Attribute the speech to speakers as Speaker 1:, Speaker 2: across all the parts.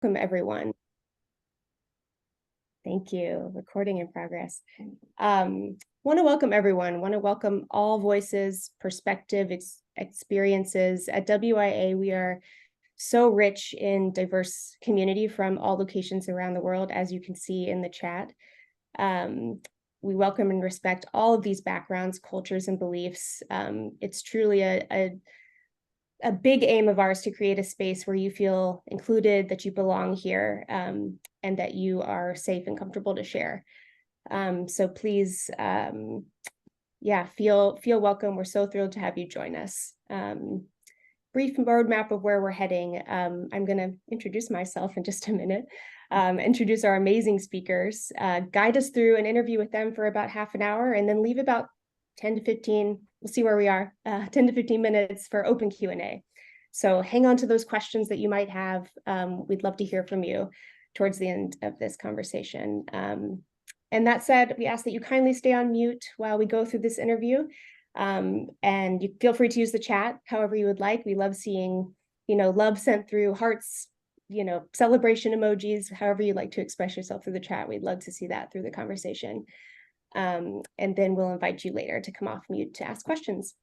Speaker 1: everyone. Thank you. Recording in progress. Want to welcome everyone. Want to welcome all voices, perspective, experiences. At WIA, we are so rich in diverse community from all locations around the world, as you can see in the chat. We welcome and respect all of these backgrounds, cultures, and beliefs. It's truly a big aim of ours to create a space where you feel included, that you belong here, and that you are safe and comfortable to share. So please, feel welcome. We're so thrilled to have you join us. Brief roadmap of where we're heading. I'm going to introduce myself in just a minute, introduce our amazing speakers, guide us through an interview with them for about half an hour, and then leave about 10 to 15, we'll see where we are, 10 to 15 minutes for open Q&A. So hang on to those questions that you might have. We'd love to hear from you towards the end of this conversation. And that said, we ask that you kindly stay on mute while we go through this interview. And you feel free to use the chat however you would like. We love seeing, love sent through, hearts, celebration emojis, however you like to express yourself through the chat. We'd love to see that through the conversation. And then we'll invite you later to come off mute to ask questions.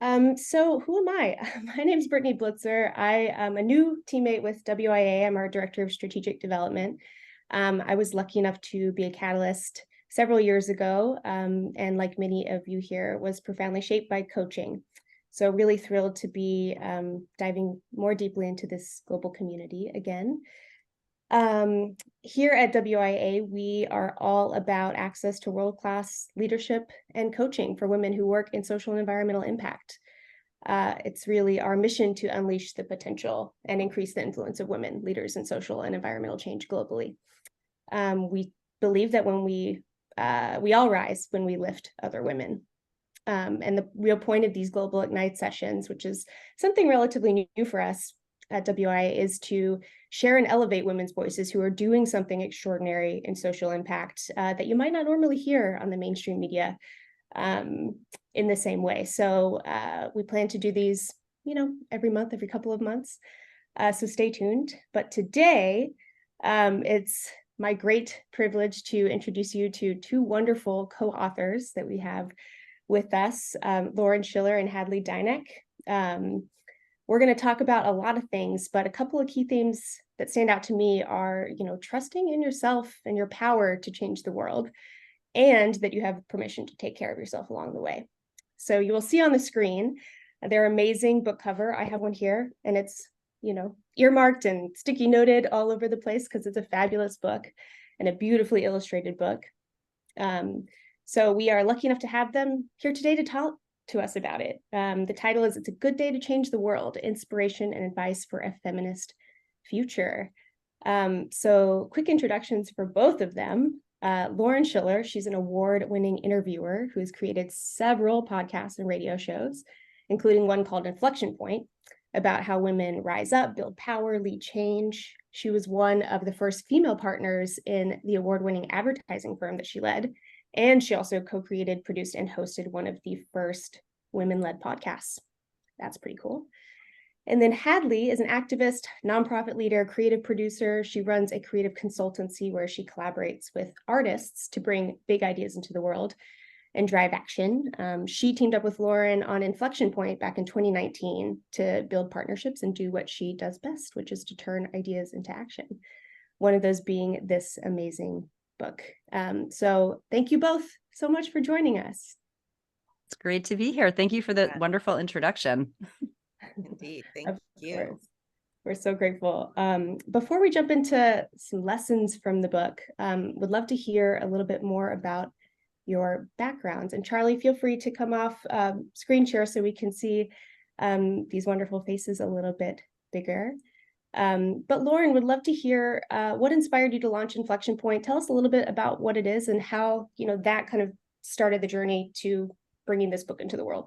Speaker 1: So who am I? My name is Brittany Blitzer. I am a new teammate with WIA. I'm our Director of Strategic Development. I was lucky enough to be a catalyst several years ago, and like many of you here, was profoundly shaped by coaching. So really thrilled to be diving more deeply into this global community again. Here at WIA, we are all about access to world-class leadership and coaching for women who work in social and environmental impact. It's really our mission to unleash the potential and increase the influence of women leaders in social and environmental change globally. We believe that when we all rise when we lift other women. And the real point of these Global Ignite sessions, which is something relatively new for us at WIA, is to share and elevate women's voices who are doing something extraordinary in social impact that you might not normally hear on the mainstream media in the same way. So we plan to do these, every month, every couple of months. So stay tuned. But today, it's my great privilege to introduce you to two wonderful co-authors that we have with us, Lauren Schiller and Hadley Dynak. We're going to talk about a lot of things, but a couple of key themes that stand out to me are, trusting in yourself and your power to change the world, and that you have permission to take care of yourself along the way. So you will see on the screen their amazing book cover. I have one here, and it's earmarked and sticky noted all over the place because it's a fabulous book and a beautifully illustrated book. So we are lucky enough to have them here today to talk to us about it. The title is "It's a Good Day to Change the World: Inspiration and Advice for a Feminist Future." So quick introductions for both of them. Lauren Schiller, she's an award-winning interviewer who has created several podcasts and radio shows, including one called Inflection Point, about how women rise up, build power, lead change. She was one of the first female partners in the award-winning advertising firm that she led. And she also co-created, produced, and hosted one of the first women-led podcasts. That's pretty cool. And then Hadley is an activist, nonprofit leader, creative producer. She runs a creative consultancy where she collaborates with artists to bring big ideas into the world and drive action. She teamed up with Lauren on Inflection Point back in 2019 to build partnerships and do what she does best, which is to turn ideas into action. One of those being this amazing book. So thank you both so much for joining us.
Speaker 2: It's great to be here. Thank you for the wonderful introduction.
Speaker 3: Indeed. Thank you.
Speaker 1: We're so grateful. Before we jump into some lessons from the book, would love to hear a little bit more about your backgrounds. And Charlie, feel free to come off screen share so we can see these wonderful faces a little bit bigger. But Lauren, would love to hear what inspired you to launch Inflection Point. Tell us a little bit about what it is and how that kind of started the journey to bringing this book into the world.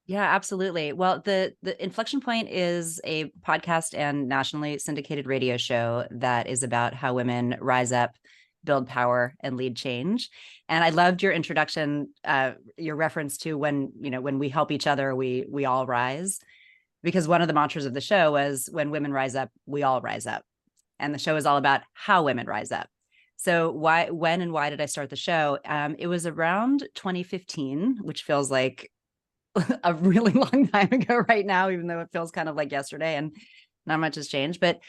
Speaker 2: Yeah, absolutely. Well, the Inflection Point is a podcast and nationally syndicated radio show that is about how women rise up, build power, and lead change. And I loved your introduction, your reference to when we help each other, we all rise. because one of the mantras of the show was, when women rise up, we all rise up. And the show is all about how women rise up. So when and why did I start the show? It was around 2015, which feels like a really long time ago right now, even though it feels kind of like yesterday and not much has changed. But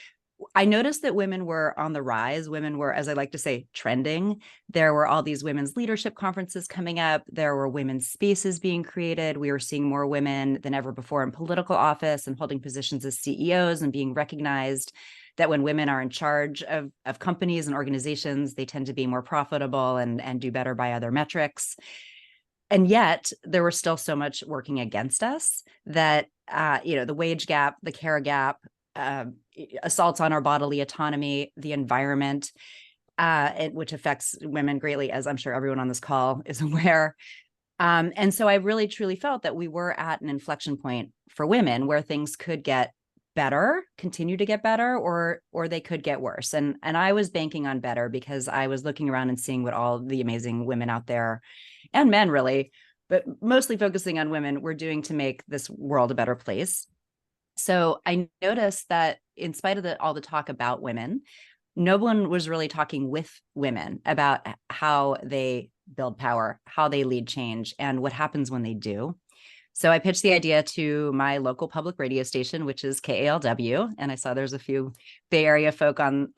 Speaker 2: I noticed that women were on the rise. Women were, as I like to say, trending. There were all these women's leadership conferences coming up. There were women's spaces being created. We were seeing more women than ever before in political office and holding positions as CEOs and being recognized that when women are in charge of companies and organizations, they tend to be more profitable and do better by other metrics. And yet there was still so much working against us that, the wage gap, the care gap, assaults on our bodily autonomy, the environment, which affects women greatly, as I'm sure everyone on this call is aware. And so I really, truly felt that we were at an inflection point for women where things could get better, continue to get better, or they could get worse. And I was banking on better because I was looking around and seeing what all the amazing women out there, and men really, but mostly focusing on women, were doing to make this world a better place. So I noticed that in spite of all the talk about women, no one was really talking with women about how they build power, how they lead change, and what happens when they do. So I pitched the idea to my local public radio station, which is KALW. And I saw there's a few Bay Area folk on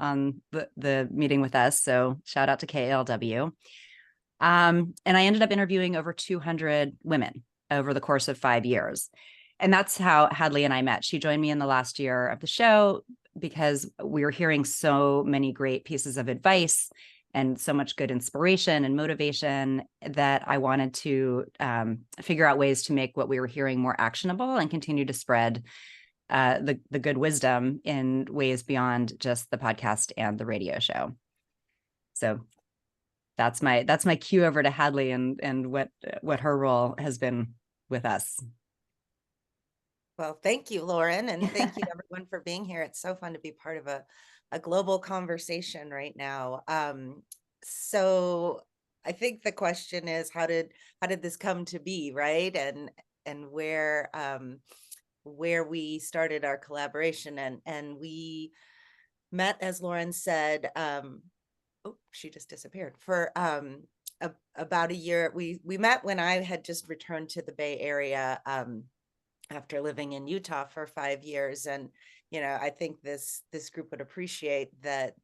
Speaker 2: the meeting with us. So shout out to KALW. And I ended up interviewing over 200 women over the course of 5 years. And that's how Hadley and I met. She joined me in the last year of the show because we were hearing so many great pieces of advice and so much good inspiration and motivation that I wanted to figure out ways to make what we were hearing more actionable and continue to spread the good wisdom in ways beyond just the podcast and the radio show. So that's my cue over to Hadley and what her role has been with us.
Speaker 3: Well, thank you, Lauren, and thank you everyone for being here. It's so fun to be part of a global conversation right now. So I think the question is, how did this come to be, right? And where we started our collaboration, and we met, as Lauren said, oh, she just disappeared, for about a year. We met when I had just returned to the Bay Area after living in Utah for 5 years. And, I think this group would appreciate that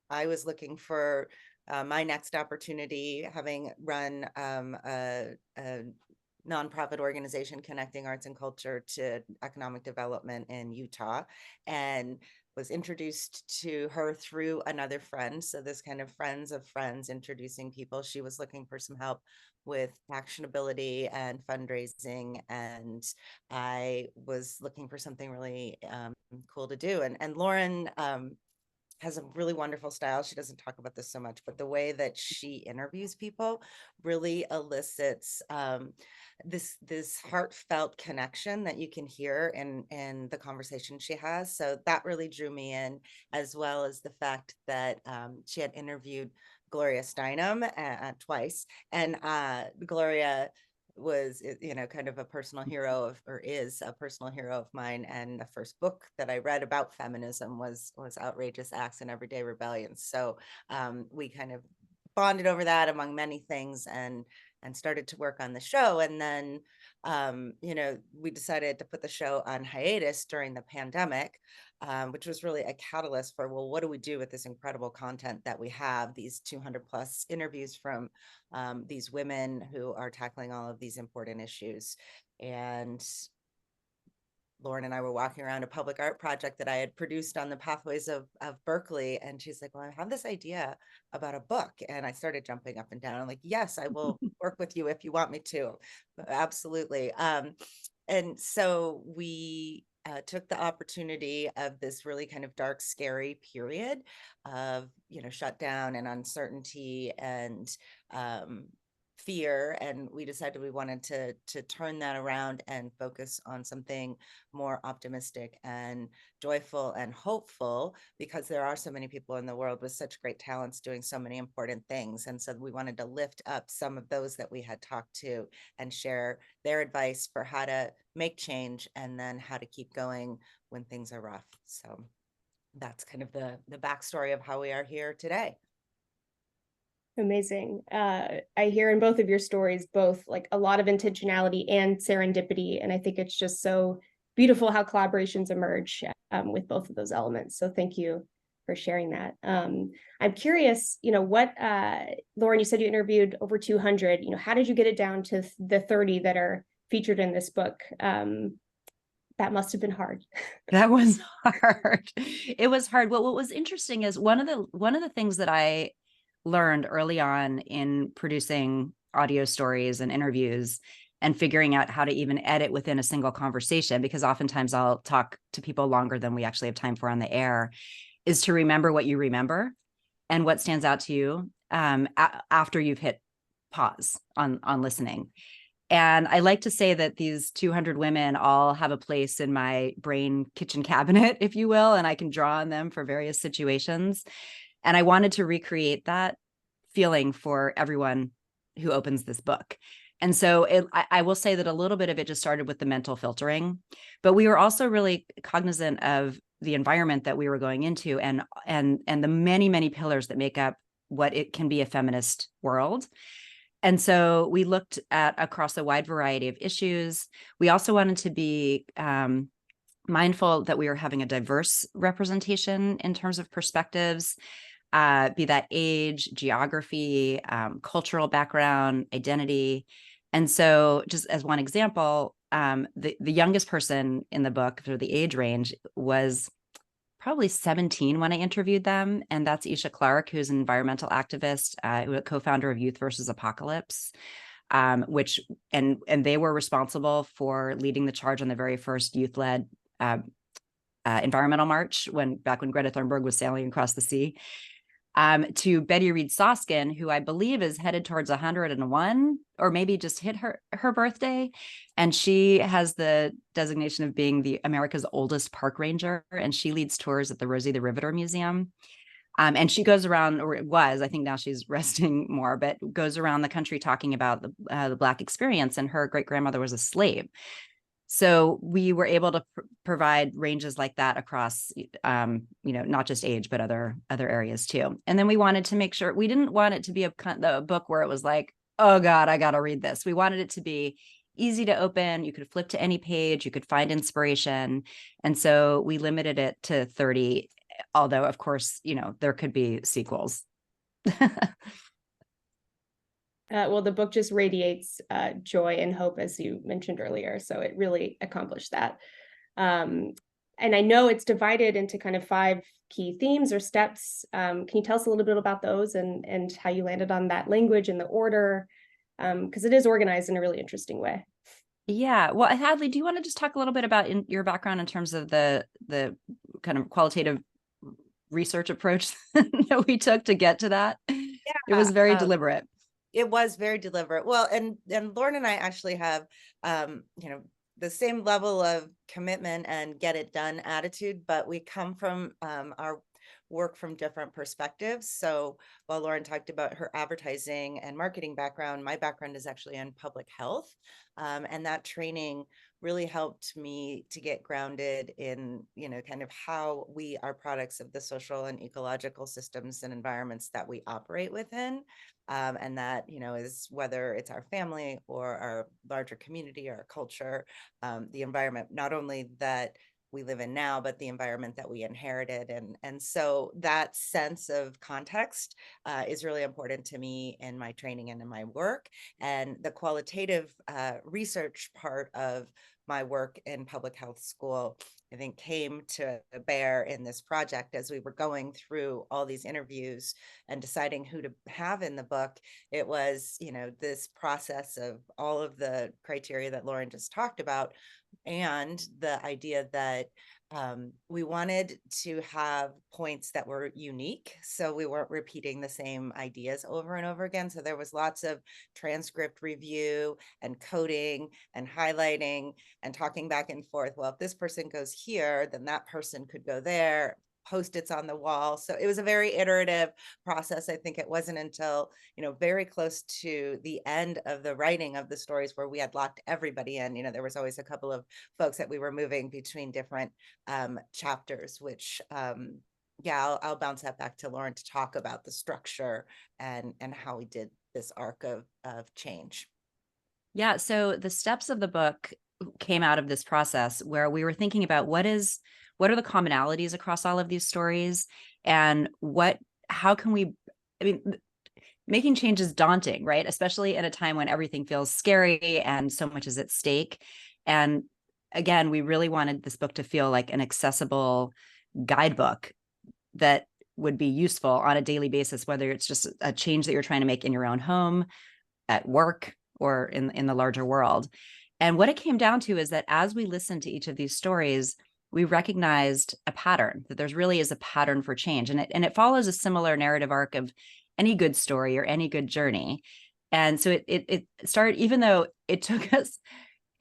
Speaker 3: I was looking for my next opportunity, having run a nonprofit organization connecting arts and culture to economic development in Utah, and was introduced to her through another friend. So this kind of friends of friends introducing people. She was looking for some help with actionability and fundraising, and I was looking for something really cool to do. And Lauren has a really wonderful style. She doesn't talk about this so much, but the way that she interviews people really elicits this heartfelt connection that you can hear in the conversation she has. So that really drew me in, as well as the fact that she had interviewed Gloria Steinem twice, and Gloria was, kind of a personal hero of, or is a personal hero of mine. And the first book that I read about feminism was Outrageous Acts and Everyday Rebellions. So we kind of bonded over that, among many things, and started to work on the show. And then, we decided to put the show on hiatus during the pandemic, which was really a catalyst for, well, what do we do with this incredible content that we have, these 200 plus interviews from these women who are tackling all of these important issues. And Lauren and I were walking around a public art project that I had produced on the pathways of Berkeley. And she's like, well, I have this idea about a book. And I started jumping up and down. I'm like, yes, I will work with you if you want me to. Absolutely. And so we took the opportunity of this really kind of dark, scary period of, shutdown and uncertainty and fear, and we decided we wanted to turn that around and focus on something more optimistic and joyful and hopeful, because there are so many people in the world with such great talents doing so many important things. And so we wanted to lift up some of those that we had talked to and share their advice for how to make change and then how to keep going when things are rough. So that's kind of the backstory of how we are here today.
Speaker 1: Amazing. I hear in both of your stories, both like a lot of intentionality and serendipity. And I think it's just so beautiful how collaborations emerge with both of those elements. So thank you for sharing that. I'm curious, what, Lauren, you said you interviewed over 200, how did you get it down to the 30 that are featured in this book? That must have been hard.
Speaker 2: That was hard. It was hard. Well, what was interesting is one of the things that I learned early on in producing audio stories and interviews and figuring out how to even edit within a single conversation, because oftentimes I'll talk to people longer than we actually have time for on the air, is to remember what you remember and what stands out to you after you've hit pause on listening. And I like to say that these 200 women all have a place in my brain kitchen cabinet, if you will, and I can draw on them for various situations. And I wanted to recreate that feeling for everyone who opens this book. And so I will say that a little bit of it just started with the mental filtering, but we were also really cognizant of the environment that we were going into and the many, many pillars that make up what it can be a feminist world. And so we looked at across a wide variety of issues. We also wanted to be mindful that we were having a diverse representation in terms of perspectives, be that age, geography, cultural background, identity. And so just as one example, the youngest person in the book for the age range was probably 17 when I interviewed them. And that's Isha Clark, who's an environmental activist, co-founder of Youth versus Apocalypse, which they were responsible for leading the charge on the very first youth-led environmental march back when Greta Thunberg was sailing across the sea. To Betty Reed Soskin, who I believe is headed towards 101, or maybe just hit her birthday. And she has the designation of being the America's oldest park ranger, and she leads tours at the Rosie the Riveter Museum. And she goes around, or it was, I think now she's resting more, but goes around the country talking about the Black experience. And her great-grandmother was a slave. So we were able to provide ranges like that across, not just age, but other areas too. And then we wanted to make sure we didn't want it to be a book where it was like, oh God, I got to read this. We wanted it to be easy to open. You could flip to any page, you could find inspiration. And so we limited it to 30, although of course, there could be sequels.
Speaker 1: Well, the book just radiates joy and hope, as you mentioned earlier. So it really accomplished that. And I know it's divided into kind of 5 key themes or steps. Can you tell us a little bit about those and how you landed on that language and the order? Because it is organized in a really interesting way.
Speaker 2: Yeah. Well, Hadley, do you want to just talk a little bit about your background in terms of the kind of qualitative research approach that we took to get to that? Yeah, it was very deliberate.
Speaker 3: It was very deliberate. Well, and Lauren and I actually have, the same level of commitment and get it done attitude, but we come from our work from different perspectives. So while Lauren talked about her advertising and marketing background, my background is actually in public health. And that training really helped me to get grounded in, kind of how we are products of the social and ecological systems and environments that we operate within. And that, is whether it's our family or our larger community or our culture, the environment, not only that we live in now, but the environment that we inherited. And so that sense of context is really important to me in my training and in my work. And the qualitative research part of my work in public health school, I think, came to bear in this project as we were going through all these interviews and deciding who to have in the book. It was, this process of all of the criteria that Lauren just talked about, and the idea that we wanted to have points that were unique, so we weren't repeating the same ideas over and over again. So there was lots of transcript review and coding and highlighting and talking back and forth. Well, if this person goes here, then that person could go there, post-its on the wall. So it was a very iterative process. I think it wasn't until, very close to the end of the writing of the stories where we had locked everybody in. There was always a couple of folks that we were moving between different chapters, which yeah, I'll bounce that back to Lauren to talk about the structure and how we did this arc of change.
Speaker 2: Yeah, so the steps of the book came out of this process where we were thinking about what are the commonalities across all of these stories, and how can we, I mean, making change is daunting, right? Especially in a time when everything feels scary and so much is at stake. And again, we really wanted this book to feel like an accessible guidebook that would be useful on a daily basis, whether it's just a change that you're trying to make in your own home, at work, or in the larger world. And what it came down to is that as we listened to each of these stories, we recognized a pattern, that there's really is a pattern for change. And it follows a similar narrative arc of any good story or any good journey. And so it started, even though it took us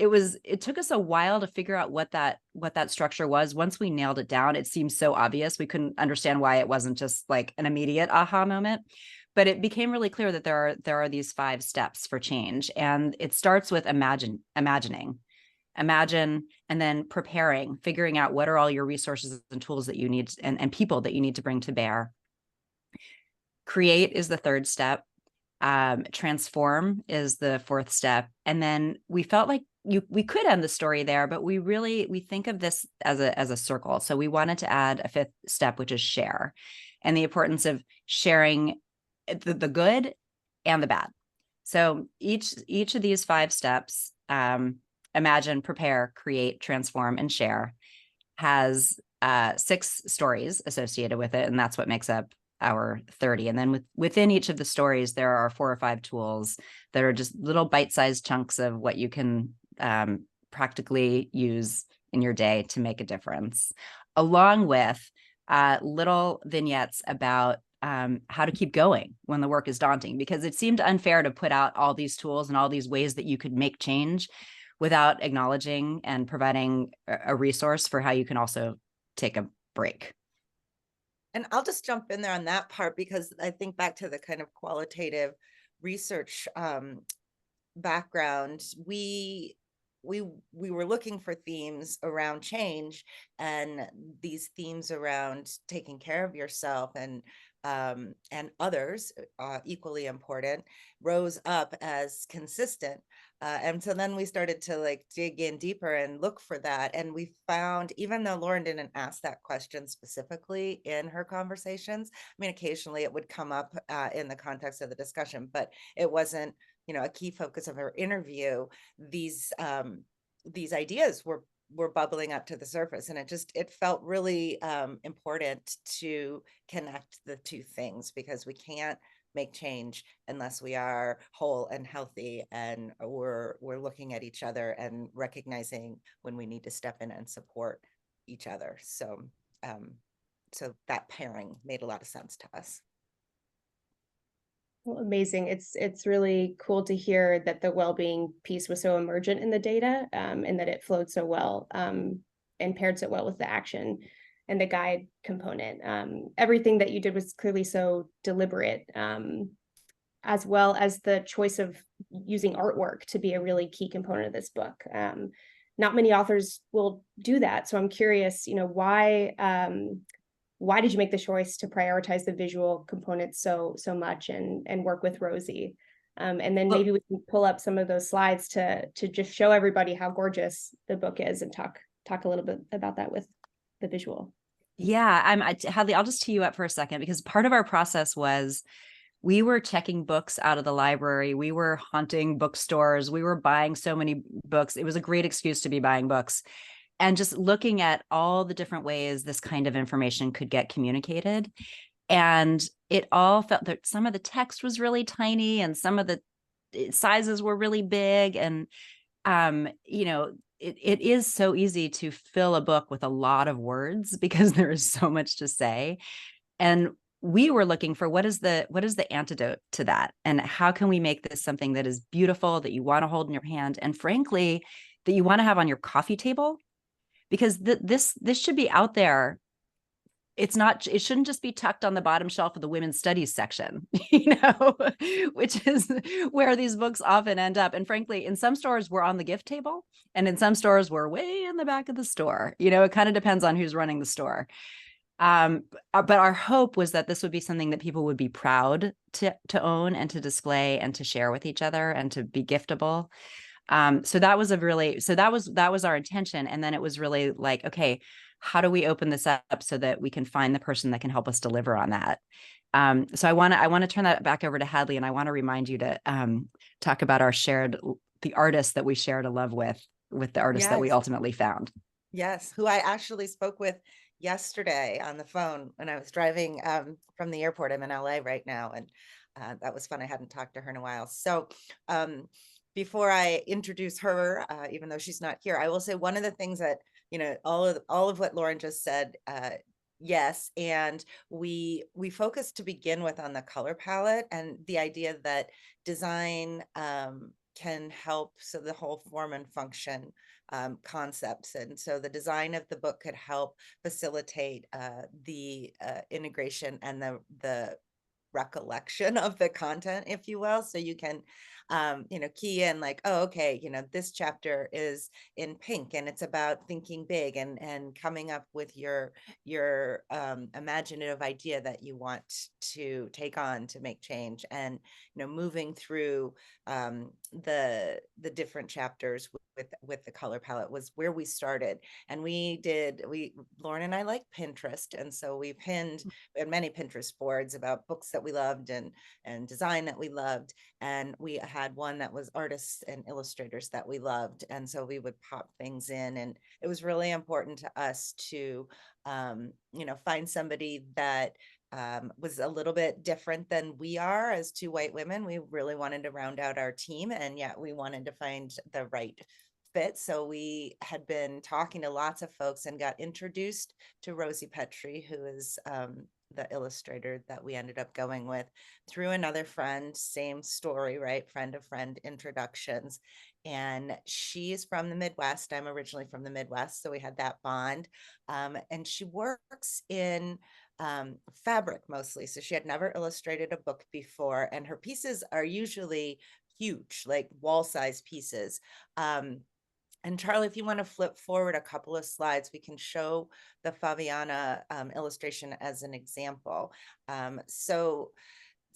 Speaker 2: a while to figure out what that structure was. Once we nailed it down, it seemed so obvious. We couldn't understand why it wasn't just like an immediate aha moment. But it became really clear that there are these 5 steps for change. And it starts with imagining, imagine, and then preparing, figuring out what are all your resources and tools that you need and people that you need to bring to bear. Create is the 3rd step. Transform is the 4th step. And then we felt like we could end the story there, but we think of this as a circle. So we wanted to add a 5th step, which is share, and the importance of sharing the good and the bad. So each of these 5 steps, imagine, prepare, create, transform, and share, has 6 stories associated with it, and that's what makes up our 30. And then within each of the stories, there are 4 or 5 tools that are just little bite-sized chunks of what you can practically use in your day to make a difference, along with little vignettes about how to keep going when the work is daunting, because it seemed unfair to put out all these tools and all these ways that you could make change without acknowledging and providing a resource for how you can also take a break.
Speaker 3: And I'll just jump in there on that part, because I think back to the kind of qualitative research background, we were looking for themes around change, and these themes around taking care of yourself and others, equally important, rose up as consistent. And so then we started to dig in deeper and look for that. And we found, even though Lauren didn't ask that question specifically in her conversations, I mean, occasionally it would come up in the context of the discussion, but it wasn't, a key focus of her interview. These ideas were bubbling up to the surface, and it felt really important to connect the 2 things, because we can't make change unless we are whole and healthy, and we're looking at each other and recognizing when we need to step in and support each other. So so that pairing made a lot of sense to us.
Speaker 1: Well, amazing. It's really cool to hear that the well-being piece was so emergent in the data, and that it flowed so well, and paired so well with the action and the guide component. Everything that you did was clearly so deliberate, as well as the choice of using artwork to be a really key component of this book. Not many authors will do that. So I'm curious, why did you make the choice to prioritize the visual components so much and work with Rosie? And then maybe we can pull up some of those slides to just show everybody how gorgeous the book is, and talk a little bit about that with the visual.
Speaker 2: Yeah, Hadley, I'll just tee you up for a second, because part of our process was we were checking books out of the library. We were haunting bookstores. We were buying so many books. It was a great excuse to be buying books, and just looking at all the different ways this kind of information could get communicated. And it all felt that some of the text was really tiny and some of the sizes were really big. And, it is so easy to fill a book with a lot of words because there is so much to say. And we were looking for what is the antidote to that, and how can we make this something that is beautiful, that you want to hold in your hand, and frankly, that you want to have on your coffee table, because this should be out there. It shouldn't just be tucked on the bottom shelf of the women's studies section, which is where these books often end up. And frankly, in some stores, we're on the gift table, and in some stores, we're way in the back of the store. It kind of depends on who's running the store. But our hope was that this would be something that people would be proud to own and to display and to share with each other and to be giftable. So that was our intention. And then it was really like, okay, how do we open this up so that we can find the person that can help us deliver on that? So I want to turn that back over to Hadley, and I want to remind you to talk about the artist that we shared a love with the artist that we
Speaker 3: Yes.
Speaker 2: ultimately found.
Speaker 3: Yes, who I actually spoke with yesterday on the phone when I was driving from the airport. I'm in LA right now, and that was fun. I hadn't talked to her in a while. So before I introduce her, even though she's not here, I will say one of the things that, all of what Lauren just said, yes, and we focused to begin with on the color palette and the idea that design can help, so the whole form and function concepts. And so the design of the book could help facilitate the integration and the recollection of the content, if you will. So you can, key in like, oh, okay, this chapter is in pink and it's about thinking big and coming up with your imaginative idea that you want to take on to make change, and moving through the different chapters with the color palette was where we started. And Lauren and I like Pinterest, and so we had many Pinterest boards about books that we loved and design that we loved, and we had one that was artists and illustrators that we loved, and so we would pop things in. And it was really important to us to find somebody that was a little bit different than we are as two white women. We really wanted to round out our team, and yet we wanted to find the right fit. So we had been talking to lots of folks and got introduced to Rosie Petrie, who is the illustrator that we ended up going with through another friend. Same story, right? Friend of friend introductions. And she's from the Midwest. I'm originally from the Midwest, so we had that bond. And she works in fabric mostly. So she had never illustrated a book before, and her pieces are usually huge, like wall-size pieces. And Charlie, if you want to flip forward a couple of slides, we can show the Fabiana illustration as an example. So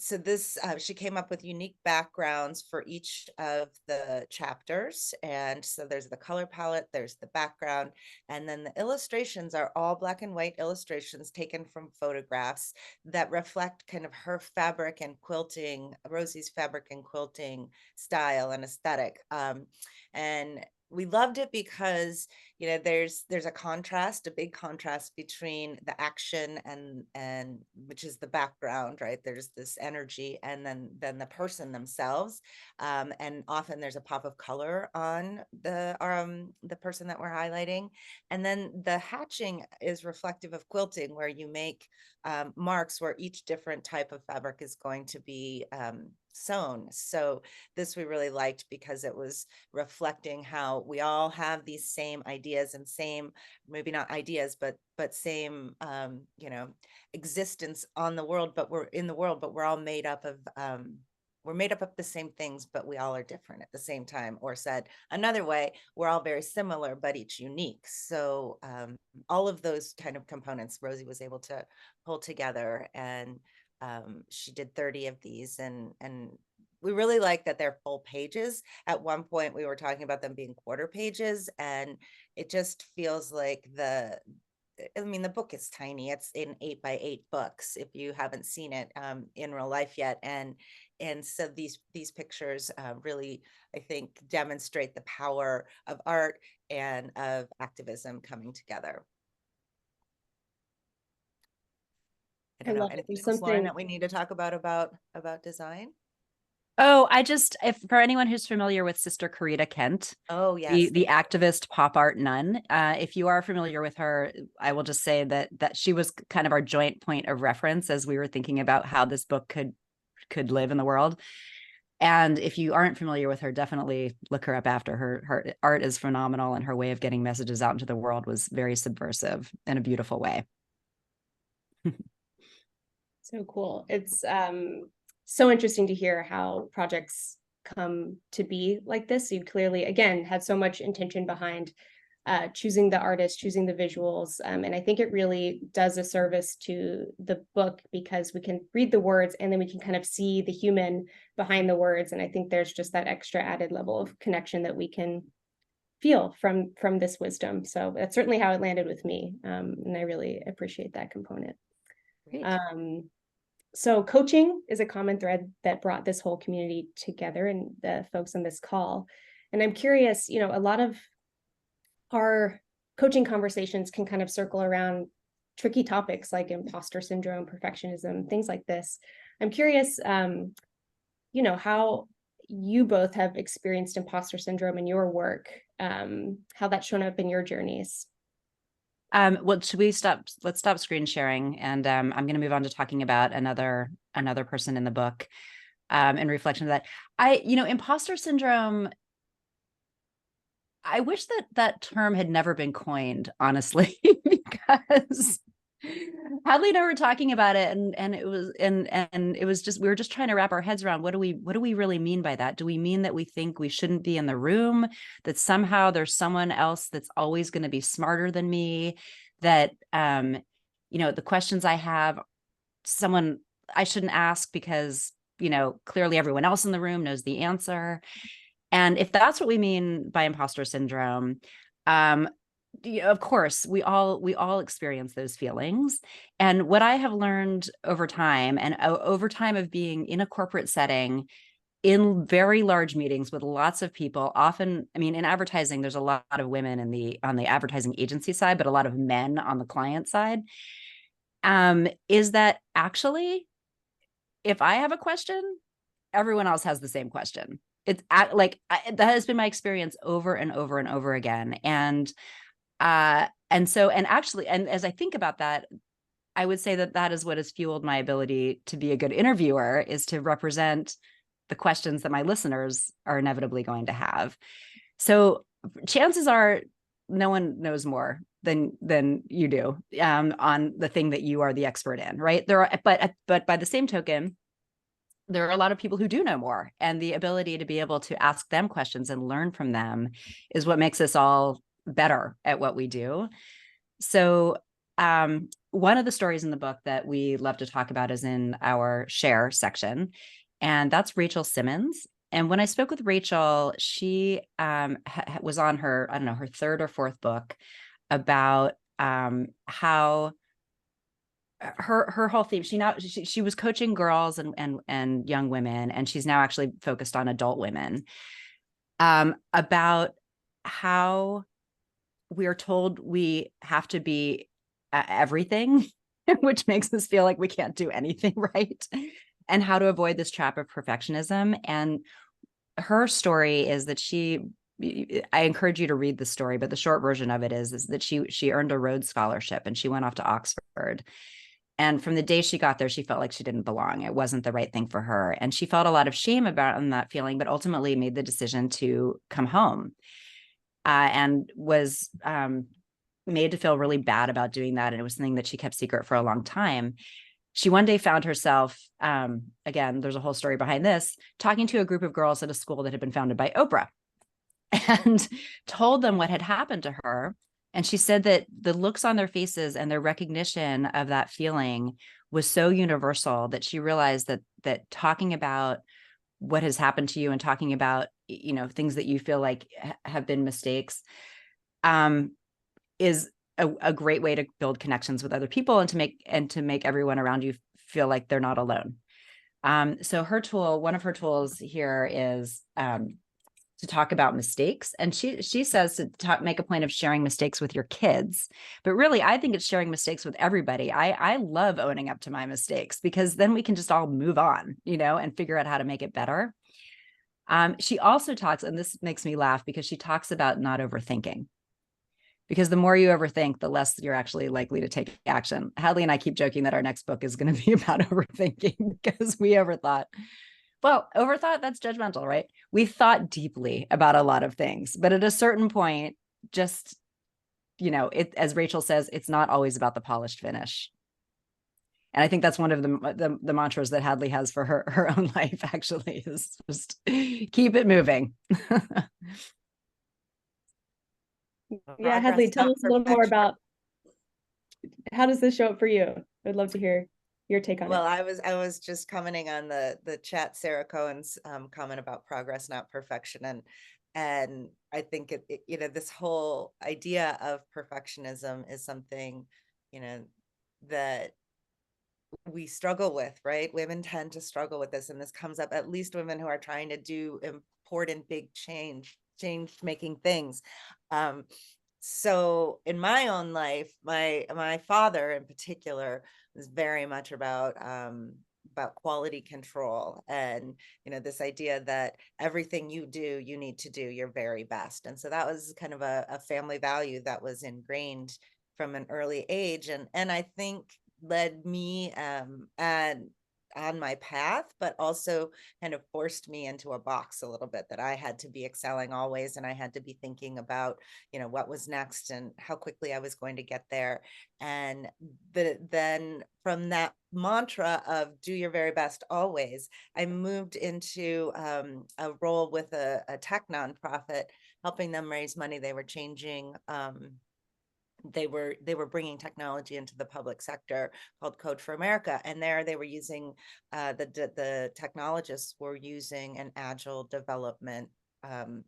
Speaker 3: this, she came up with unique backgrounds for each of the chapters. And so there's the color palette, there's the background, and then the illustrations are all black and white illustrations taken from photographs that reflect kind of her fabric and quilting, Rosie's fabric and quilting style and aesthetic. And we loved it because there's a contrast, a big contrast between the action and which is the background, right? There's this energy, and then the person themselves, and often there's a pop of color on the person that we're highlighting. And then the hatching is reflective of quilting, where you make marks where each different type of fabric is going to be sewn. So this we really liked because it was reflecting how we all have these same ideas and same, maybe not ideas, but same existence on the world, but we're in the world, but we're all made up of the same things, but we all are different at the same time. Or said another way, we're all very similar, but each unique. So all of those kind of components Rosie was able to pull together, and she did 30 of these, and we really like that they're full pages. At one point we were talking about them being quarter pages, and it just feels like the book is tiny. It's in 8x8 books if you haven't seen it in real life yet. And so these pictures really, I think, demonstrate the power of art and of activism coming together. I don't know, anything else, Lauren, that we need to talk about design?
Speaker 2: Oh, if for anyone who's familiar with Sister Corita Kent,
Speaker 3: Oh, yes.
Speaker 2: the activist pop art nun, if you are familiar with her, I will just say that she was kind of our joint point of reference as we were thinking about how this book could live in the world. And if you aren't familiar with her, definitely look her up after. Her art is phenomenal, and her way of getting messages out into the world was very subversive in a beautiful way.
Speaker 1: So cool. It's so interesting to hear how projects come to be like this. You clearly, again, had so much intention behind choosing the artist, choosing the visuals. And I think it really does a service to the book because we can read the words and then we can kind of see the human behind the words. And I think there's just that extra added level of connection that we can feel from this wisdom. So that's certainly how it landed with me. And I really appreciate that component.
Speaker 3: Great.
Speaker 1: So coaching is a common thread that brought this whole community together and the folks on this call. And I'm curious, a lot of our coaching conversations can kind of circle around tricky topics like imposter syndrome, perfectionism, things like this. I'm curious, how you both have experienced imposter syndrome in your work, how that's shown up in your journeys.
Speaker 2: Well, let's stop screen sharing. And I'm going to move on to talking about another person in the book in reflection of that. Imposter syndrome, I wish that term had never been coined, honestly, because Hadley and I were talking about it and it was just, we were just trying to wrap our heads around what do we really mean by that? Do we mean that we think we shouldn't be in the room, that somehow there's someone else that's always going to be smarter than me, that the questions I have, someone I shouldn't ask because clearly everyone else in the room knows the answer? And if that's what we mean by imposter syndrome, of course, we all experience those feelings. And what I have learned over time of being in a corporate setting, in very large meetings with lots of people, often, in advertising, there's a lot of women on the advertising agency side, but a lot of men on the client side, is that actually, if I have a question, everyone else has the same question. It's that has been my experience over and over and over again. And as I think about that, I would say that is what has fueled my ability to be a good interviewer, is to represent the questions that my listeners are inevitably going to have. So chances are no one knows more than you do on the thing that you are the expert in, right? But by the same token, there are a lot of people who do know more, and the ability to be able to ask them questions and learn from them is what makes us all better at what we do. So one of the stories in the book that we love to talk about is in our share section, and that's Rachel Simmons. And when I spoke with Rachel, she was on her, I don't know, her third or fourth book about how her whole theme, she was coaching girls and young women, and she's now actually focused on adult women, about how we are told we have to be everything, which makes us feel like we can't do anything right, and how to avoid this trap of perfectionism. And her story is that I encourage you to read the story, but the short version of it is that she earned a Rhodes Scholarship and she went off to Oxford. And from the day she got there, she felt like she didn't belong. It wasn't the right thing for her. And she felt a lot of shame about that feeling, but ultimately made the decision to come home, and was made to feel really bad about doing that. And it was something that she kept secret for a long time. She one day found herself, again, there's a whole story behind this, talking to a group of girls at a school that had been founded by Oprah, and told them what had happened to her. And she said that the looks on their faces and their recognition of that feeling was so universal that she realized that talking about what has happened to you and talking about, things that you feel like have been mistakes, is a great way to build connections with other people and to make everyone around you feel like they're not alone. So one of her tools here is to talk about mistakes. And she says to make a point of sharing mistakes with your kids. But really, I think it's sharing mistakes with everybody. I love owning up to my mistakes, because then we can just all move on, and figure out how to make it better. She also talks, and this makes me laugh, because she talks about not overthinking. Because the more you overthink, the less you're actually likely to take action. Hadley and I keep joking that our next book is going to be about overthinking, because we overthought. Well, overthought, that's judgmental, right? We thought deeply about a lot of things, but at a certain point, just, as Rachel says, it's not always about the polished finish. And I think that's one of the mantras that Hadley has for her own life, actually, is just keep it moving.
Speaker 1: Yeah, Hadley, tell us a little more about, how does this show up for you? I'd love to hear your take on it.
Speaker 3: Well, I was just commenting on the chat, Sarah Cohen's comment about progress, not perfection, and I think this whole idea of perfectionism is something that we struggle with, right? Women tend to struggle with this, and this comes up, at least women who are trying to do important big change making things. So in my own life, my father in particular was very much about quality control, and this idea that everything you do, you need to do your very best. And so that was kind of a family value that was ingrained from an early age, and I think led me and on my path, but also kind of forced me into a box a little bit, that I had to be excelling always, and I had to be thinking about what was next and how quickly I was going to get there. And then from that mantra of do your very best always, I moved into a role with a tech nonprofit, helping them raise money. They were changing they were bringing technology into the public sector, called Code for America, and there they were using the technologists were using an agile development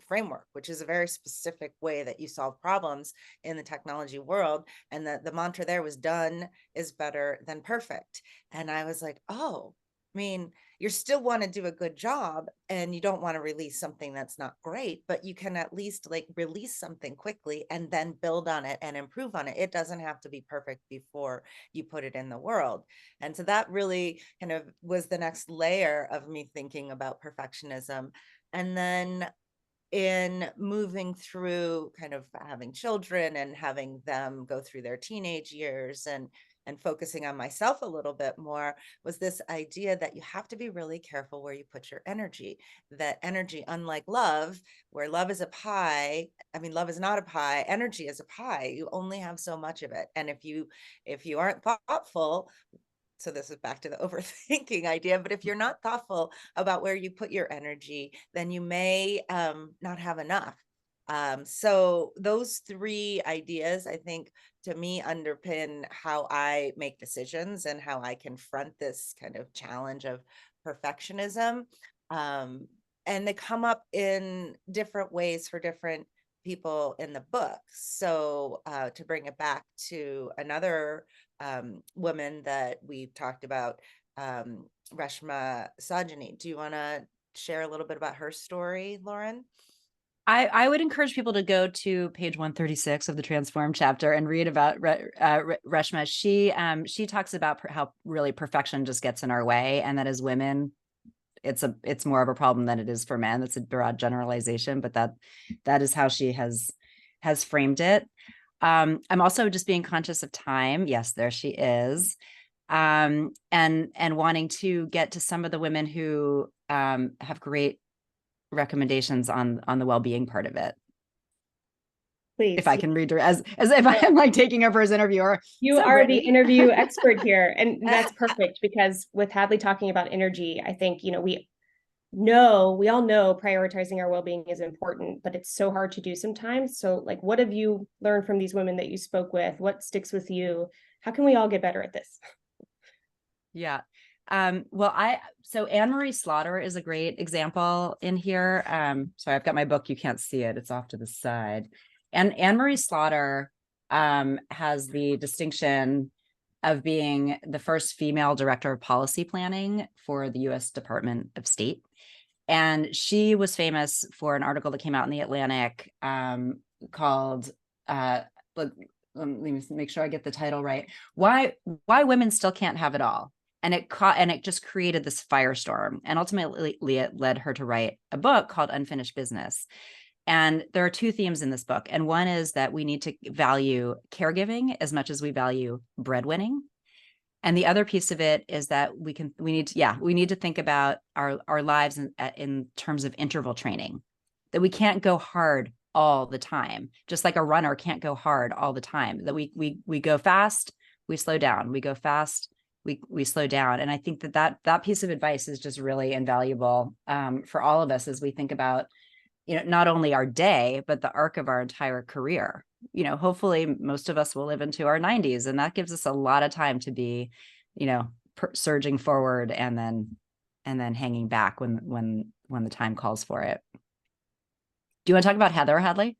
Speaker 3: framework, which is a very specific way that you solve problems in the technology world. And the mantra there was done is better than perfect. And I was like, oh, I mean, you still want to do a good job, and you don't want to release something that's not great, but you can at least release something quickly and then build on it and improve on it. It doesn't have to be perfect before you put it in the world. And so that really kind of was the next layer of me thinking about perfectionism. And then in moving through kind of having children and having them go through their teenage years, and focusing on myself a little bit more, was this idea that you have to be really careful where you put your energy. That energy, unlike love, where love is a pie, love is not a pie, energy is a pie. You only have so much of it. And if you aren't thoughtful, so this is back to the overthinking idea, but if you're not thoughtful about where you put your energy, then you may not have enough. So those three ideas, I think, to me, underpin how I make decisions and how I confront this kind of challenge of perfectionism. And they come up in different ways for different people in the book. So to bring it back to another woman that we've talked about, Reshma Sajani, do you want to share a little bit about her story, Lauren?
Speaker 2: I would encourage people to go to page 136 of the Transform chapter and read about Reshma. She talks about how really perfection just gets in our way, and that as women, it's more of a problem than it is for men. That's a broad generalization, but that is how she has framed it. I'm also just being conscious of time. Yes, there she is. And wanting to get to some of the women who have great recommendations on the well-being part of it.
Speaker 1: Please.
Speaker 2: If I can read her as if I'm taking over as interviewer.
Speaker 1: You
Speaker 2: so
Speaker 1: are
Speaker 2: Brittany.
Speaker 1: The interview expert here. And that's perfect, because with Hadley talking about energy, I think, we all know prioritizing our well-being is important, but it's so hard to do sometimes. So what have you learned from these women that you spoke with? What sticks with you? How can we all get better at this?
Speaker 2: Yeah. So Anne-Marie Slaughter is a great example in here. Sorry, I've got my book. You can't see it. It's off to the side. And Anne-Marie Slaughter has the distinction of being the first female director of policy planning for the U.S. Department of State. And she was famous for an article that came out in the Atlantic called, let me make sure I get the title right. Why women still can't have it all. And it just created this firestorm. And ultimately it led her to write a book called Unfinished Business. And there are two themes in this book. And one is that we need to value caregiving as much as we value breadwinning. And the other piece of it is that we need to think about our lives in terms of interval training, that we can't go hard all the time, just like a runner can't go hard all the time, that we go fast, we slow down, we go fast, we slow down. And I think that piece of advice is just really invaluable for all of us as we think about, not only our day, but the arc of our entire career. Hopefully most of us will live into our 90s, and that gives us a lot of time to be, surging forward and then hanging back when the time calls for it. Do you want to talk about Heather, Hadley?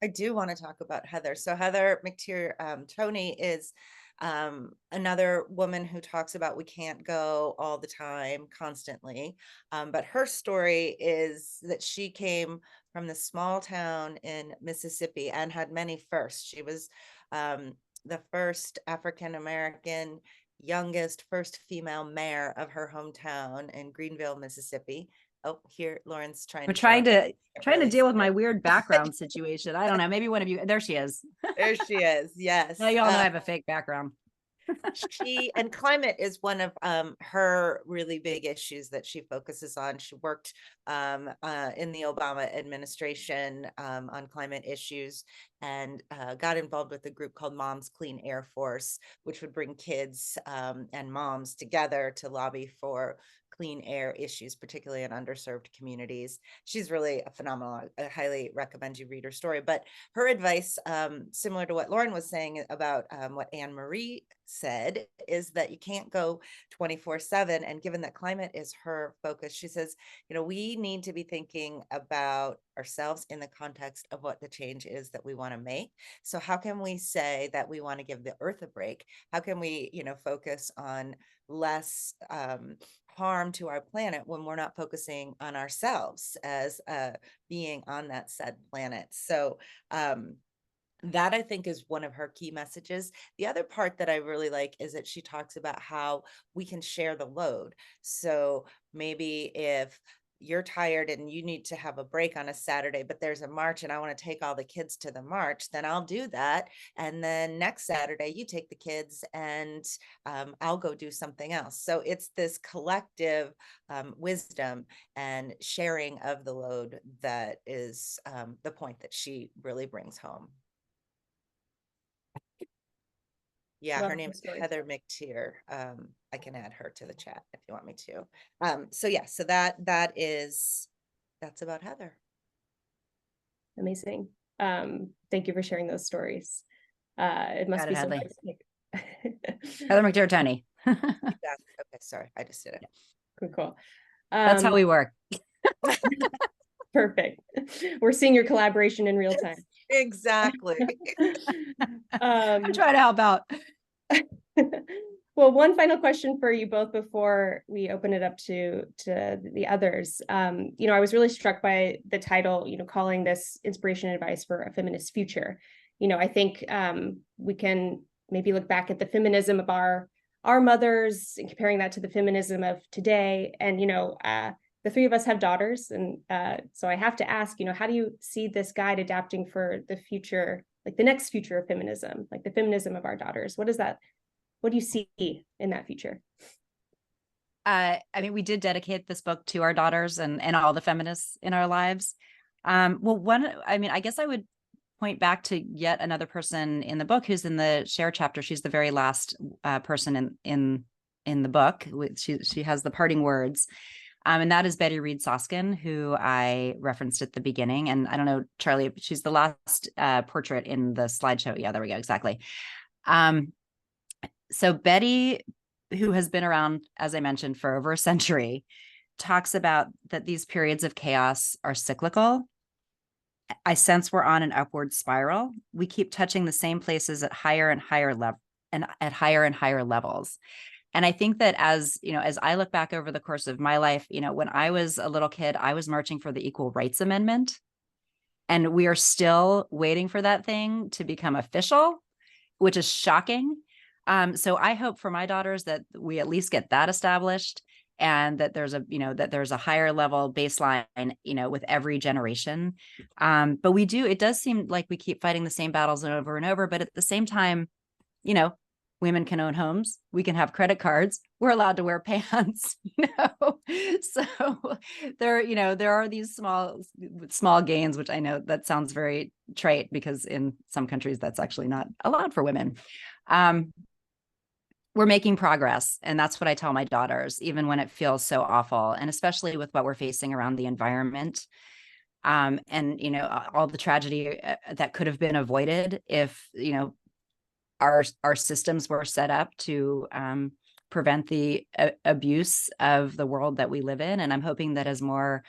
Speaker 3: I do want to talk about Heather. So Heather McTeer Tony is another woman who talks about we can't go all the time constantly. But her story is that she came from the small town in Mississippi and had many firsts. She was the first African-American, youngest, first female mayor of her hometown in Greenville, Mississippi. Oh, here, Lauren's
Speaker 2: We're trying to deal with my weird background situation. I don't know. Maybe one of you, there she is.
Speaker 3: There she is. Yes.
Speaker 2: Now you all know I have a fake background.
Speaker 3: And climate is one of her really big issues that she focuses on. She worked in the Obama administration on climate issues, and got involved with a group called Moms Clean Air Force, which would bring kids and moms together to lobby for clean air issues, particularly in underserved communities. She's really a phenomenal. I highly recommend you read her story. But her advice, similar to what Lauren was saying about what Anne Marie said, is that you can't go 24/7. And given that climate is her focus, she says, we need to be thinking about ourselves in the context of what the change is that we want to make. So how can we say that we want to give the earth a break? How can we, focus on less harm to our planet when we're not focusing on ourselves as being on that said planet? So that I think is one of her key messages. The other part that I really like is that she talks about how we can share the load. So maybe if you're tired and you need to have a break on a Saturday, but there's a march and I want to take all the kids to the march, then I'll do that. And then next Saturday you take the kids and I'll go do something else. So it's this collective wisdom and sharing of the load that is the point that she really brings home. Yeah, her name is Heather McTeer. I can add her to the chat if you want me to. So that's about Heather.
Speaker 1: Amazing. Thank you for sharing those stories. It must be so hard to take.
Speaker 2: Heather McTeer Tony.
Speaker 3: Okay, sorry, I just did it.
Speaker 1: Cool.
Speaker 2: That's how we work.
Speaker 1: Perfect. We're seeing your collaboration in real time.
Speaker 3: Exactly.
Speaker 1: I'm
Speaker 2: trying to help out.
Speaker 1: Well, one final question for you both before we open it up to the others. I was really struck by the title, calling this inspiration and advice for a feminist future. I think we can maybe look back at the feminism of our mothers and comparing that to the feminism of today. And, the three of us have daughters. And so I have to ask, how do you see this guide adapting for the future, like the next future of feminism, like the feminism of our daughters? What do you see in that future?
Speaker 2: We did dedicate this book to our daughters and all the feminists in our lives. I guess I would point back to yet another person in the book who's in the share chapter. She's the very last person in the book. She has the parting words. And that is Betty Reed Soskin, who I referenced at the beginning. And I don't know, Charlie, she's the last portrait in the slideshow. Yeah, there we go. Exactly. So Betty, who has been around, as I mentioned, for over a century, talks about that these periods of chaos are cyclical. I sense we're on an upward spiral. We keep touching the same places at higher and higher levels. And I think that as, you know, as I look back over the course of my life, you know, when I was a little kid, I was marching for the Equal Rights Amendment. And we are still waiting for that thing to become official, which is shocking. So I hope for my daughters that we at least get that established, and that there's a, you know, that there's a higher level baseline, you know, with every generation. But it does seem like we keep fighting the same battles over and over. But at the same time, you know, women can own homes, we can have credit cards, we're allowed to wear pants, you know. So there, you know, there are these small gains, which I know that sounds very trite because in some countries that's actually not allowed for women. We're making progress, and that's what I tell my daughters, even when it feels so awful, and especially with what we're facing around the environment. And you know, all the tragedy that could have been avoided if, you know, our systems were set up to prevent the abuse of the world that we live in. And I'm hoping that as more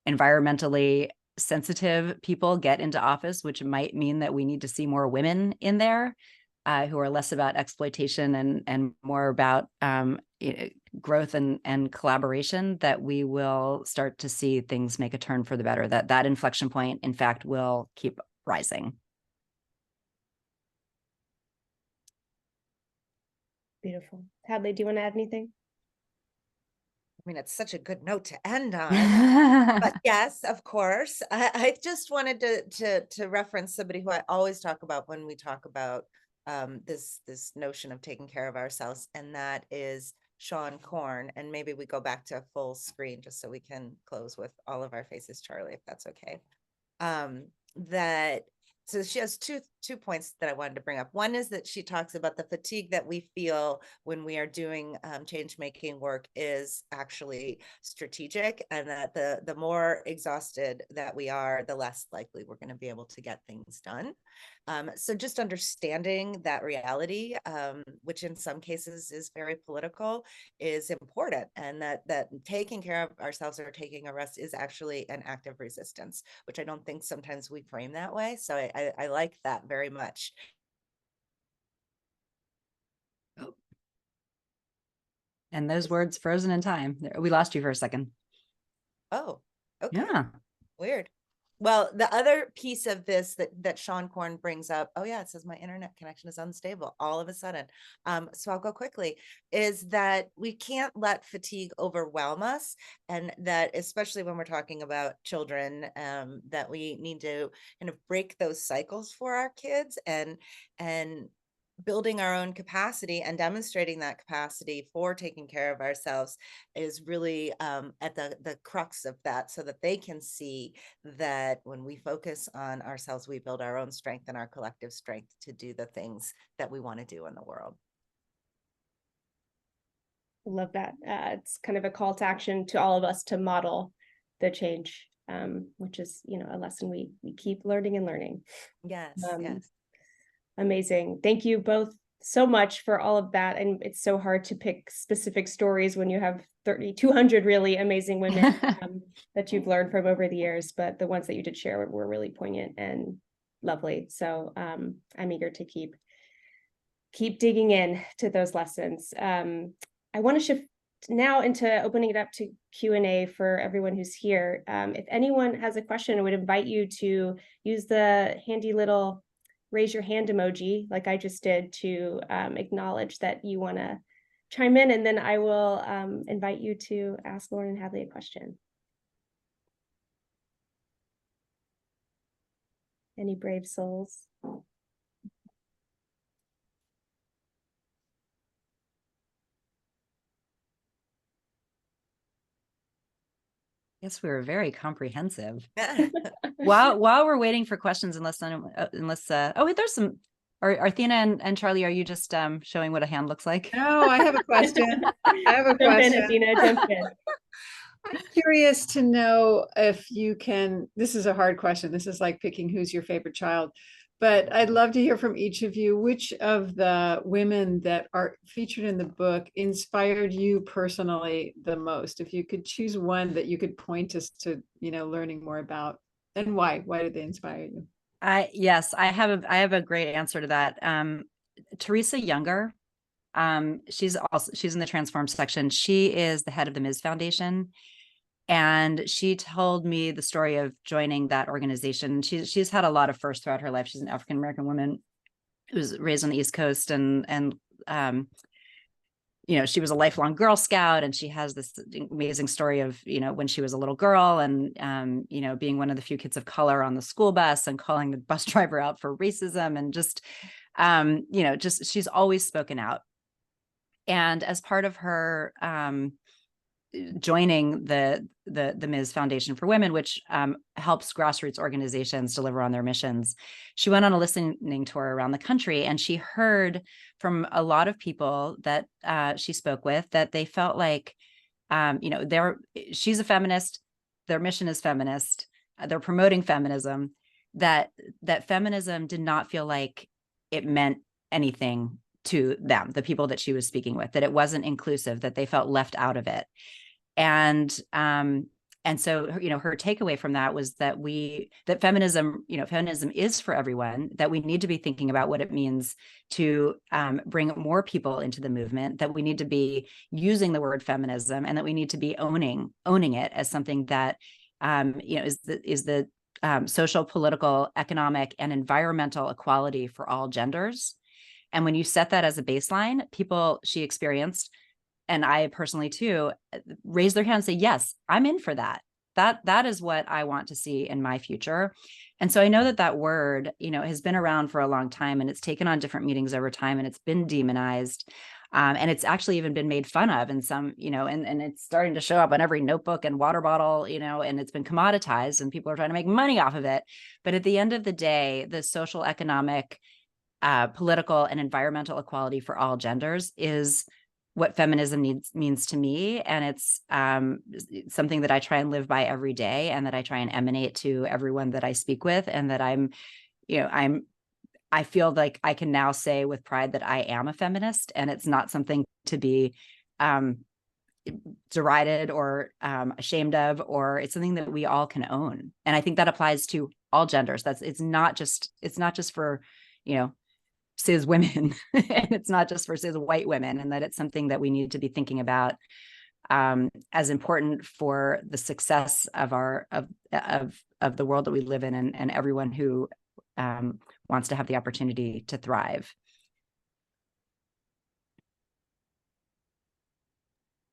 Speaker 2: environmentally sensitive people get into office, which might mean that we need to see more women in there, who are less about exploitation and more about growth and collaboration, that we will start to see things make a turn for the better, that inflection point, in fact, will keep rising.
Speaker 1: Beautiful. Hadley, do you want to add anything?
Speaker 3: I mean, it's such a good note to end on. But yes, of course. I just wanted to reference somebody who I always talk about when we talk about this notion of taking care of ourselves, and that is Sean Korn. And maybe we go back to a full screen just so we can close with all of our faces, Charlie, if that's okay. So she has two points that I wanted to bring up. One is that she talks about the fatigue that we feel when we are doing change-making work is actually strategic, and that the more exhausted that we are, the less likely we're going to be able to get things done. So just understanding that reality, which in some cases is very political, is important, and that taking care of ourselves or taking a rest is actually an act of resistance, which I don't think sometimes we frame that way. So I like that very much.
Speaker 2: And those words frozen in time. We lost you for a second.
Speaker 3: Oh, okay.
Speaker 2: Yeah.
Speaker 3: Weird. Well, the other piece of this that Sean Korn brings up, oh yeah, it says my internet connection is unstable all of a sudden. So I'll go quickly, is that we can't let fatigue overwhelm us, and that especially when we're talking about children, that we need to kind of break those cycles for our kids, and building our own capacity and demonstrating that capacity for taking care of ourselves is really at the crux of that, so that they can see that when we focus on ourselves, we build our own strength and our collective strength to do the things that we want to do in the world.
Speaker 1: Love that. It's kind of a call to action to all of us to model the change, which is, you know, a lesson we keep learning and learning.
Speaker 3: Yes, yes.
Speaker 1: Amazing. Thank you both so much for all of that. And it's so hard to pick specific stories when you have 200 really amazing women that you've learned from over the years, but the ones that you did share were really poignant and lovely. So I'm eager to keep digging in to those lessons. I want to shift now into opening it up to Q&A for everyone who's here. If anyone has a question, I would invite you to use the handy little raise your hand emoji like I just did to acknowledge that you want to chime in, and then I will invite you to ask Lauren and Hadley a question. Any brave souls?
Speaker 2: Yes, we were very comprehensive. while we're waiting for questions, oh wait, there's some. Are Athena and Charlie, are you just showing what a hand looks like?
Speaker 4: No, I have a question.
Speaker 1: Jump in, Athena, jump in.
Speaker 4: I'm curious to know if you can, this is a hard question. This is like picking who's your favorite child, but I'd love to hear from each of you. Which of the women that are featured in the book inspired you personally the most? If you could choose one that you could point us to, you know, learning more about, and why did they inspire you?
Speaker 2: Yes, I have a great answer to that. Teresa Younger She's in the Transform section. She is the head of the Ms. Foundation. And she told me the story of joining that organization. She's had a lot of firsts throughout her life. She's an African-American woman who was raised on the East Coast, and she was a lifelong Girl Scout, and she has this amazing story of, when she was a little girl and, being one of the few kids of color on the school bus and calling the bus driver out for racism, and just she's always spoken out. And as part of her joining the Ms. Foundation for Women, which helps grassroots organizations deliver on their missions, she went on a listening tour around the country, and she heard from a lot of people that she spoke with that they felt like, she's a feminist, their mission is feminist, they're promoting feminism, that feminism did not feel like it meant anything to them, the people that she was speaking with, that it wasn't inclusive, that they felt left out of it. And so, her takeaway from that was that feminism is for everyone, that we need to be thinking about what it means to bring more people into the movement, that we need to be using the word feminism, and that we need to be owning it as something that, is the social, political, economic, and environmental equality for all genders. And when you set that as a baseline, people she experienced, and I personally too, raise their hand and say, yes, I'm in for that. That is what I want to see in my future. And so I know that word, has been around for a long time, and it's taken on different meanings over time, and it's been demonized. And it's actually even been made fun of in some, and it's starting to show up on every notebook and water bottle, and it's been commoditized, and people are trying to make money off of it. But at the end of the day, the social, economic, political, and environmental equality for all genders is what feminism means to me. And it's something that I try and live by every day, and that I try and emanate to everyone that I speak with, and that I feel like I can now say with pride that I am a feminist, and it's not something to be derided or ashamed of, or it's something that we all can own. And I think that applies to all genders. It's not just for, cis women, and it's not just for cis white women, and that it's something that we need to be thinking about as important for the success of the world that we live in, and everyone who wants to have the opportunity to thrive.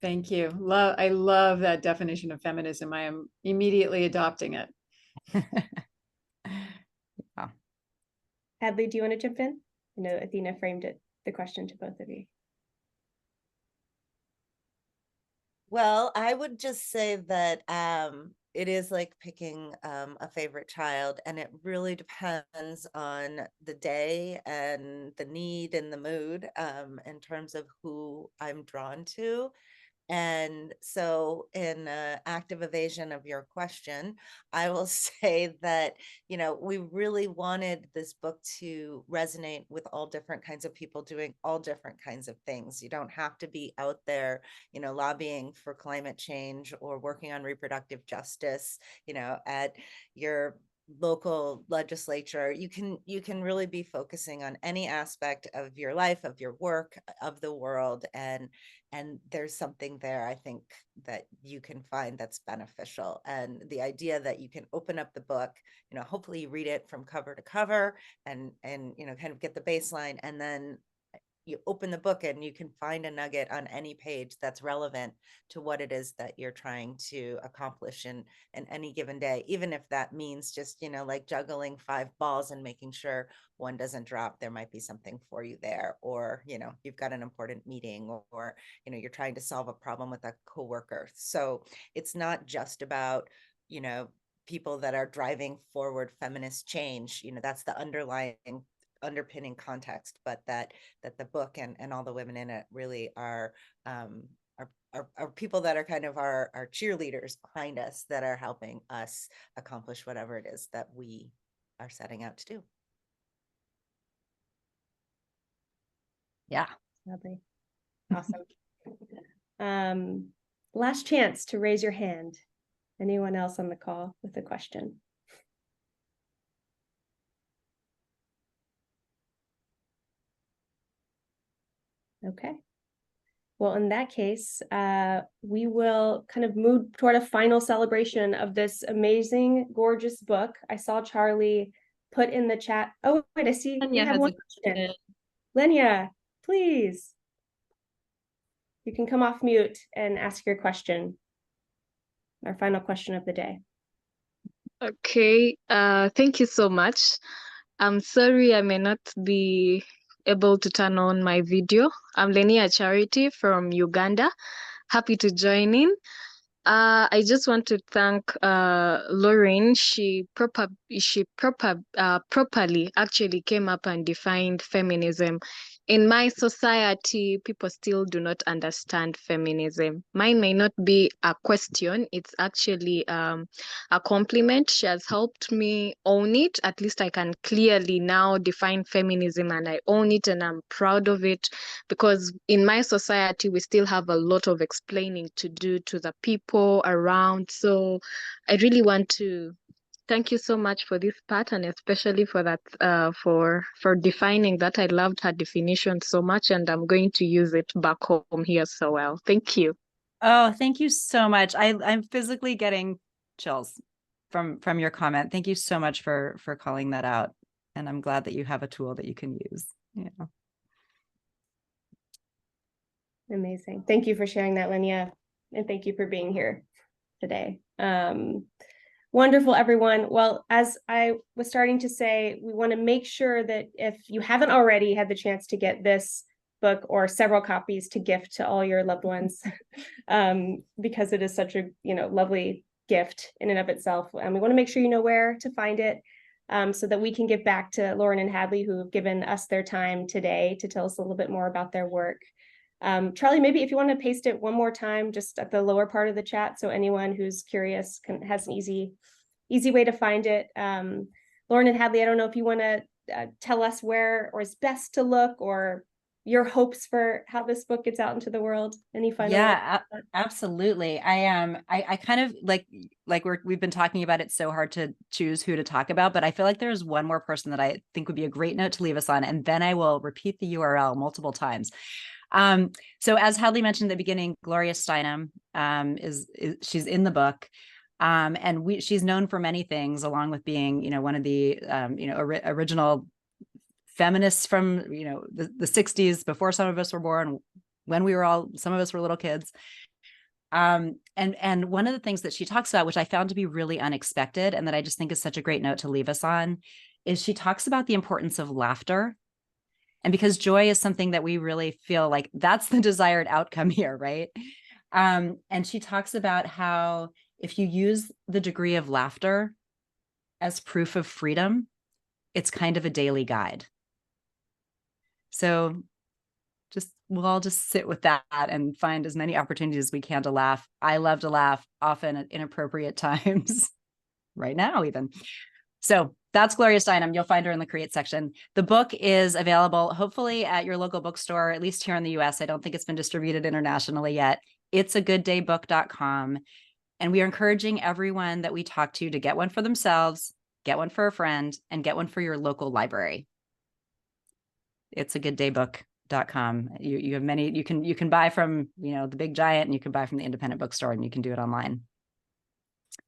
Speaker 4: Thank you. I love that definition of feminism. I am immediately adopting it.
Speaker 2: Yeah.
Speaker 1: Hadley, do you want to jump in? I know Athena framed the question to both of you.
Speaker 3: Well, I would just say that it is like picking a favorite child, and it really depends on the day and the need and the mood in terms of who I'm drawn to. And so, in active evasion of your question, I will say that, we really wanted this book to resonate with all different kinds of people doing all different kinds of things. You don't have to be out there, lobbying for climate change or working on reproductive justice, at your local legislature. You can really be focusing on any aspect of your life, of your work, of the world, and there's something there, I think, that you can find that's beneficial. And the idea that you can open up the book, hopefully you read it from cover to cover, and kind of get the baseline, and then you open the book and you can find a nugget on any page that's relevant to what it is that you're trying to accomplish in any given day, even if that means just, like juggling 5 balls and making sure one doesn't drop. There might be something for you there, or, you've got an important meeting, or, you're trying to solve a problem with a coworker. So it's not just about, people that are driving forward feminist change. That's the underpinning context, but that the book and all the women in it really are people that are kind of our cheerleaders behind us, that are helping us accomplish whatever it is that we are setting out to do.
Speaker 2: Yeah.
Speaker 1: Lovely. Awesome. Last chance to raise your hand. Anyone else on the call with a question? Okay. Well, in that case, we will kind of move toward a final celebration of this amazing, gorgeous book. I saw Charlie put in the chat. Oh, wait, I see we
Speaker 5: Lenya
Speaker 1: have
Speaker 5: has
Speaker 1: one
Speaker 5: a
Speaker 1: question.
Speaker 5: question.
Speaker 1: Lenya, please. You can come off mute and ask your question. Our final question of the day.
Speaker 5: Okay, thank you so much. I'm sorry I may not be able to turn on my video. I'm Lenia Charity from Uganda. Happy to join in. I just want to thank Lauren. She properly actually came up and defined feminism. In my society, people still do not understand feminism. Mine may not be a question, it's actually a compliment. She has helped me own it. At least I can clearly now define feminism and I own it and I'm proud of it, because in my society, we still have a lot of explaining to do to the people around. So I really want to thank you so much for this part, and especially for that, for defining that. I loved her definition so much, and I'm going to use it back home here so well. Thank you.
Speaker 2: Oh, thank you so much. I'm physically getting chills from your comment. Thank you so much for calling that out. And I'm glad that you have a tool that you can use. Yeah.
Speaker 1: Amazing. Thank you for sharing that, Lenya. And thank you for being here today. Wonderful, everyone. Well, as I was starting to say, we want to make sure that if you haven't already had the chance to get this book or several copies to gift to all your loved ones, because it is such a lovely gift in and of itself. And we want to make sure you know where to find it, so that we can give back to Lauren and Hadley, who have given us their time today to tell us a little bit more about their work. Charlie, maybe if you want to paste it one more time, just at the lower part of the chat, so anyone who's curious has an easy way to find it. Lauren and Hadley, I don't know if you want to tell us where or is best to look, or your hopes for how this book gets out into the world. Any final?
Speaker 2: Yeah, absolutely. I kind of like we've been talking about it so hard to choose who to talk about, but I feel like there's one more person that I think would be a great note to leave us on, and then I will repeat the URL multiple times. So as Hadley mentioned at the beginning, Gloria Steinem she's in the book. And she's known for many things, along with being, one of the, original feminists from, the 60s, before some of us were born, when some of us were little kids. And one of the things that she talks about, which I found to be really unexpected, and that I just think is such a great note to leave us on, is she talks about the importance of laughter. And because joy is something that we really feel like that's the desired outcome here, right? And she talks about how if you use the degree of laughter as proof of freedom, it's kind of a daily guide. So we'll all just sit with that and find as many opportunities as we can to laugh. I love to laugh, often at inappropriate times, right now even. So that's Gloria Steinem. You'll find her in the Create section. The book is available, hopefully, at your local bookstore, at least here in the US. I don't think it's been distributed internationally yet. It's agoodDayBook.com. And we are encouraging everyone that we talk to get one for themselves, get one for a friend, and get one for your local library. It's agoodDayBook.com. You have many, you can buy from, the big giant, and you can buy from the independent bookstore, and you can do it online.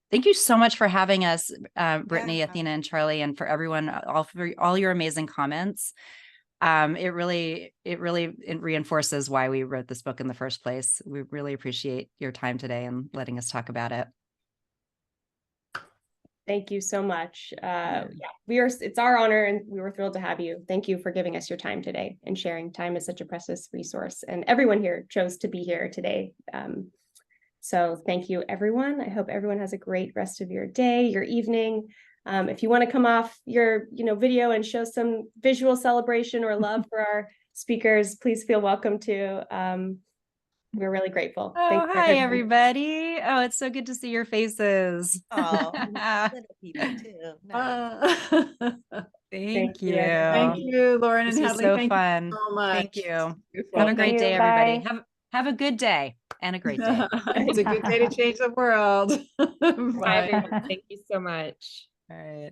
Speaker 2: Thank you so much for having us, Brittany, Athena, and Charlie, and for everyone, for all your amazing comments. It really reinforces why we wrote this book in the first place. We really appreciate your time today and letting us talk about it.
Speaker 1: Thank you so much. It's our honor, and we were thrilled to have you. Thank you for giving us your time today and sharing. Time is such a precious resource, and everyone here chose to be here today. So thank you, everyone. I hope everyone has a great rest of your day, your evening. If you want to come off your video and show some visual celebration or love for our speakers, please feel welcome to. We're really grateful.
Speaker 2: Oh, hi, everybody. Oh, it's so good to see your faces.
Speaker 3: Oh, little people too.
Speaker 2: Thank you.
Speaker 4: Thank you, Lauren and
Speaker 2: This was
Speaker 4: Hadley.
Speaker 2: so
Speaker 4: Thank
Speaker 2: fun.
Speaker 4: you so much.
Speaker 2: Thank you.
Speaker 4: Beautiful.
Speaker 2: Have a great day, everybody.
Speaker 1: Bye.
Speaker 2: Have a good day and a great day.
Speaker 4: It's a good day to change the world.
Speaker 6: Bye,
Speaker 4: Bye.
Speaker 6: everyone. Thank you so much.
Speaker 2: All right.